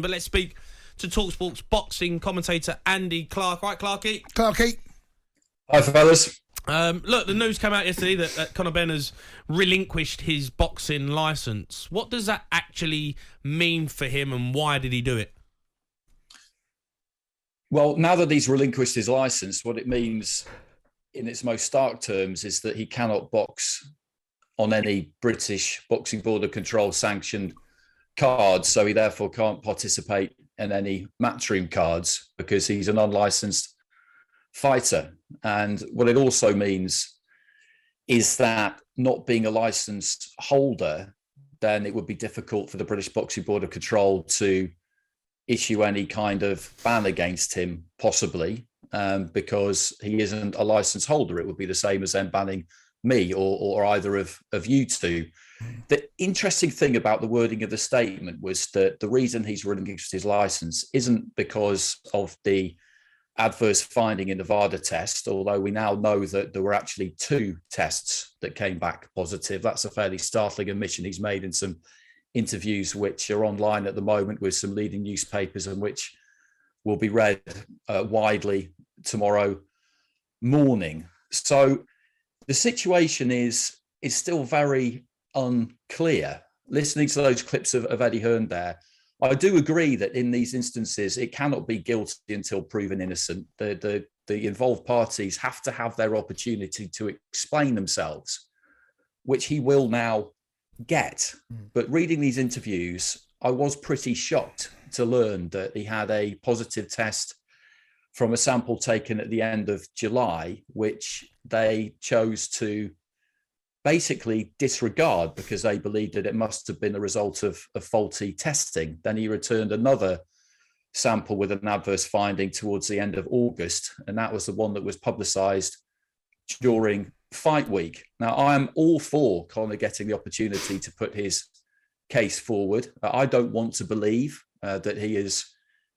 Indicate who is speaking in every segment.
Speaker 1: But let's speak to talkSPORT's boxing commentator Andy Clarke. Right, Clarkey?
Speaker 2: Clarkey.
Speaker 3: Hi, fellas.
Speaker 1: Look, the news came out yesterday that Conor Benn has relinquished his boxing licence. What does that actually mean for him, and why did he do it?
Speaker 3: Well, now that he's relinquished his licence, what it means in its most stark terms is that he cannot box on any British Boxing Board of Control sanctioned cards, so he therefore can't participate in any matchroom cards because he's an unlicensed fighter. And what it also means is that not being a licensed holder, then it would be difficult for the British Boxing Board of Control to issue any kind of ban against him, possibly, because he isn't a license holder. It would be the same as them banning me or either of you two. The interesting thing about the wording of the statement was that the reason he's relinquished his license isn't because of the adverse finding in the VADA test, although we now know that there were actually 2 tests that came back positive. That's a fairly startling admission he's made in some interviews which are online at the moment with some leading newspapers and which will be read widely tomorrow morning. So the situation is still very unclear. Listening to those clips of Eddie Hearn there, I do agree that in these instances, it cannot be guilty until proven innocent. The involved parties have to have their opportunity to explain themselves, which he will now get. But reading these interviews, I was pretty shocked to learn that he had a positive test from a sample taken at the end of July, which they chose to basically disregard because they believed that it must have been a result of faulty testing. Then he returned another sample with an adverse finding towards the end of August, and that was the one that was publicised during fight week. Now, I am all for Conor getting the opportunity to put his case forward. I don't want to believe that he is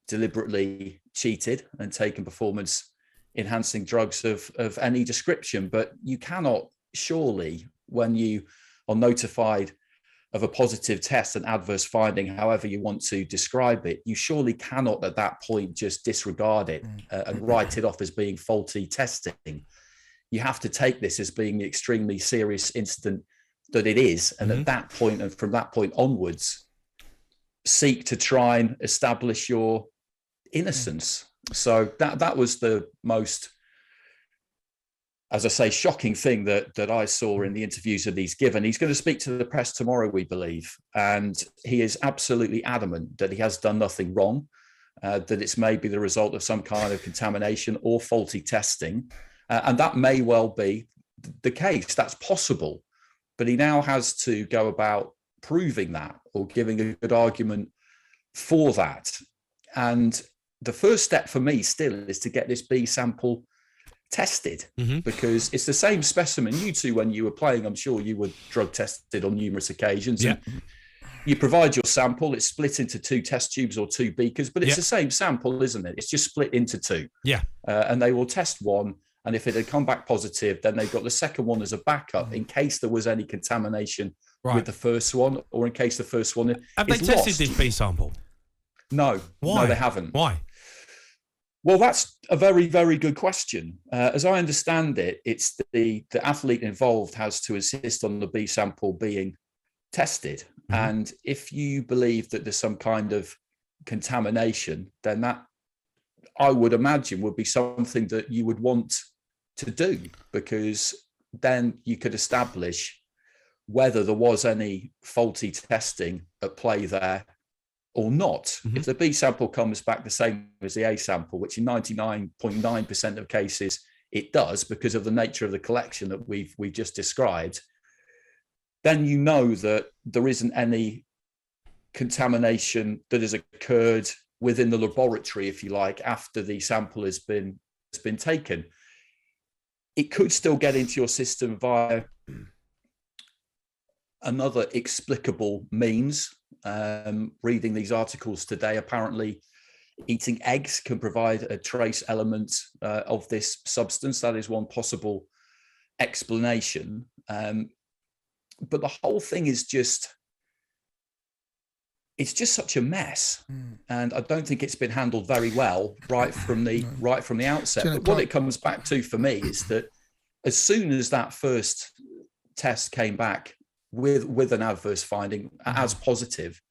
Speaker 3: deliberately cheated and taken performance-enhancing drugs of any description, but you cannot surely, when you are notified of a positive test, an adverse finding, however you want to describe it, you surely cannot at that point just disregard it and write it off as being faulty testing. You have to take this as being the extremely serious incident that it is. And at that point, and from that point onwards, seek to try and establish your innocence. So that was the most, as I say, shocking thing that I saw in the interviews that he's given. He's going to speak to the press tomorrow, we believe, and he is absolutely adamant that he has done nothing wrong, that it's maybe the result of some kind of contamination or faulty testing, and that may well be the case. That's possible, but he now has to go about proving that or giving a good argument for that. And the first step for me still is to get this B sample tested, because it's the same specimen. You two, when you were playing, I'm sure you were drug tested on numerous occasions.
Speaker 1: Yeah.
Speaker 3: And you provide your sample, it's split into 2 test tubes or 2 beakers, but it's the same sample, isn't it? It's just split into 2. Yeah. And they will test one, and if it had come back positive, then they've got the second one as a backup in case there was any contamination with the first one, or in case the first one
Speaker 1: have they tested this B sample?
Speaker 3: No.
Speaker 1: Why?
Speaker 3: No, they haven't.
Speaker 1: Why?
Speaker 3: Well, that's a very, very good question. As I understand it, it's the athlete involved has to insist on the B sample being tested. And if you believe that there's some kind of contamination, then that, I would imagine, would be something that you would want to do, because then you could establish whether there was any faulty testing at play there or not. If the B sample comes back the same as the A sample, which in 99.9% of cases it does because of the nature of the collection that we've just described, then you know that there isn't any contamination that has occurred within the laboratory, if you like, after the sample has been taken. It could still get into your system via another explicable means. Reading these articles today, apparently eating eggs can provide a trace element of this substance. That is one possible explanation. But the whole thing is just it's just such a mess, and I don't think it's been handled very well right from the outset. But what it comes back to for me is that as soon as that first test came back with an adverse finding as positive,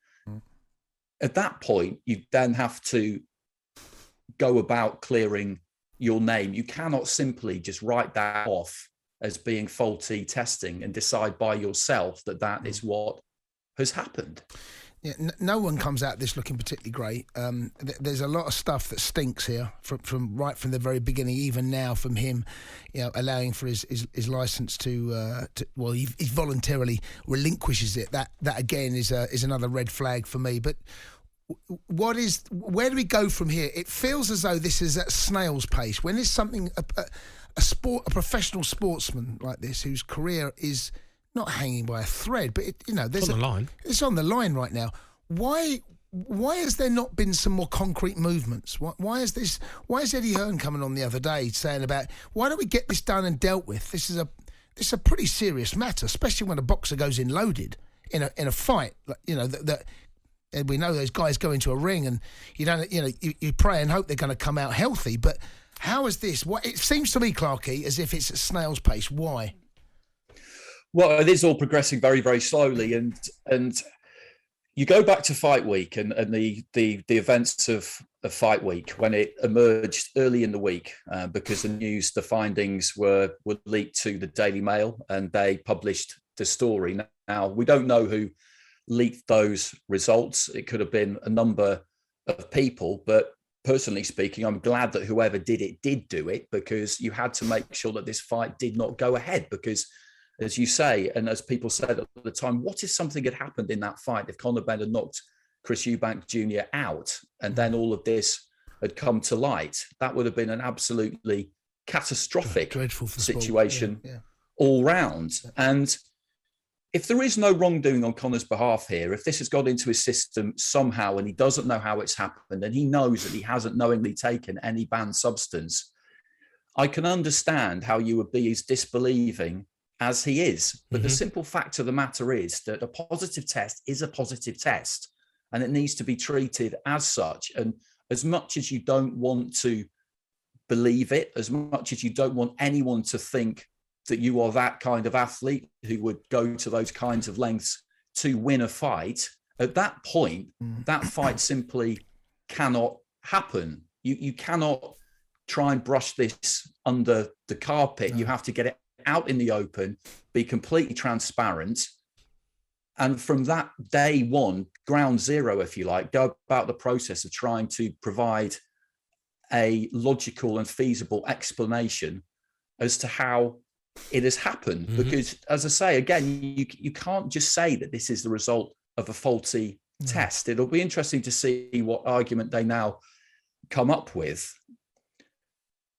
Speaker 3: at that point you then have to go about clearing your name. You cannot simply just write that off as being faulty testing and decide by yourself that is what has happened.
Speaker 2: Yeah, no one comes out of this looking particularly great. There's a lot of stuff that stinks here from right from the very beginning, even now from him, allowing for his license to he voluntarily relinquishes it. That again is another red flag for me. But where do we go from here? It feels as though this is at snail's pace. When is something a professional sportsman like this whose career is not hanging by a thread, but it's on the line. It's on the line right now. Why has there not been some more concrete movements? Why is Eddie Hearn coming on the other day saying about why don't we get this done and dealt with? This is a pretty serious matter, especially when a boxer goes in loaded in a fight. That we know those guys go into a ring and you pray and hope they're going to come out healthy. But how is this? It seems to me, Clarkey, as if it's at snail's pace. Why?
Speaker 3: Well, it is all progressing very, very slowly, and you go back to Fight Week and the events of Fight Week when it emerged early in the week because the findings were leaked to the Daily Mail and they published the story. Now we don't know who leaked those results. It could have been a number of people, but personally speaking, I'm glad that whoever did do it, because you had to make sure that this fight did not go ahead because, as you say, and as people said at the time, what if something had happened in that fight? If Conor Benn had knocked Chris Eubank Jr. out and then all of this had come to light, that would have been an absolutely catastrophic situation all round. And if there is no wrongdoing on Conor's behalf here, if this has got into his system somehow and he doesn't know how it's happened and he knows that he hasn't knowingly taken any banned substance, I can understand how you would be as disbelieving as he is. But the simple fact of the matter is that a positive test is a positive test and it needs to be treated as such. And as much as you don't want to believe it, as much as you don't want anyone to think that you are that kind of athlete who would go to those kinds of lengths to win a fight, at that point, that fight simply cannot happen. You cannot try and brush this under the carpet. You have to get it out in the open, be completely transparent, and from that day one, ground zero, if you like, go about the process of trying to provide a logical and feasible explanation as to how it has happened. Because, as I say, again, you can't just say that this is the result of a faulty test. It'll be interesting to see what argument they now come up with.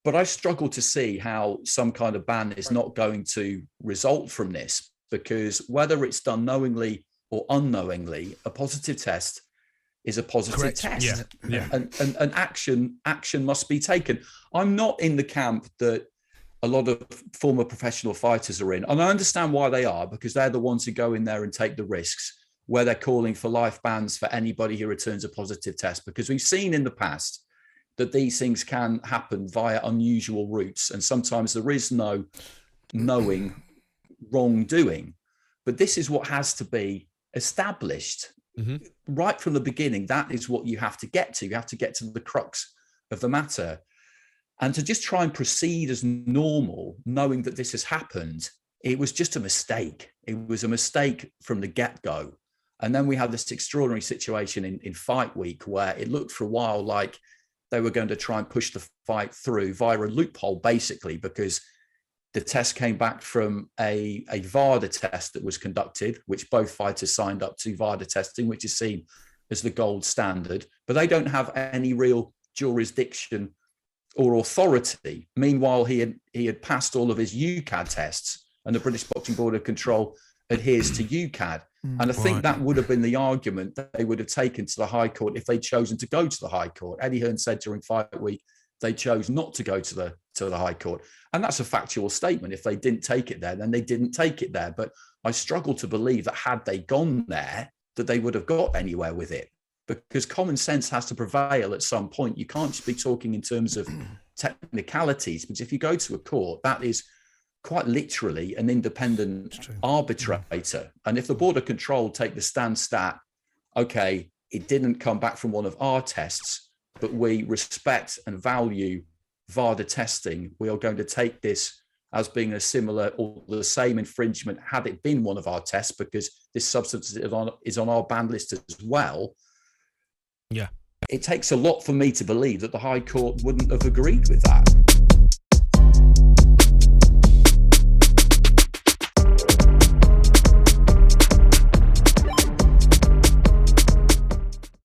Speaker 3: But I struggle to see how some kind of ban is not going to result from this, because whether it's done knowingly or unknowingly, a positive test is a positive test. Yeah. And action must be taken. I'm not in the camp that a lot of former professional fighters are in. And I understand why they are, because they're the ones who go in there and take the risks, where they're calling for life bans for anybody who returns a positive test. Because we've seen in the past that these things can happen via unusual routes. And sometimes there is no knowing wrongdoing. But this is what has to be established right from the beginning. That is what you have to get to. You have to get to the crux of the matter. And to just try and proceed as normal, knowing that this has happened, it was just a mistake. It was a mistake from the get-go. And then we had this extraordinary situation in Fight Week where it looked for a while like they were going to try and push the fight through via a loophole, basically, because the test came back from a VADA test that was conducted, which both fighters signed up to, VADA testing, which is seen as the gold standard. But they don't have any real jurisdiction or authority. Meanwhile, he had passed all of his UCAD tests, and the British Boxing Board of Control adheres to UCAD. And I think that would have been the argument that they would have taken to the High Court if they'd chosen to go to the High Court. Eddie Hearn said during Fight Week they chose not to go to the High Court. And that's a factual statement. If they didn't take it there, then they didn't take it there. But I struggle to believe that had they gone there, that they would have got anywhere with it, because common sense has to prevail at some point. You can't just be talking in terms of technicalities, because if you go to a court, that is quite literally an independent arbitrator. And if the Board of Control take the stance that, okay, it didn't come back from one of our tests, but we respect and value VADA testing, we are going to take this as being a similar or the same infringement had it been one of our tests, because this substance is on our ban list as well.
Speaker 1: Yeah.
Speaker 3: It takes a lot for me to believe that the High Court wouldn't have agreed with that.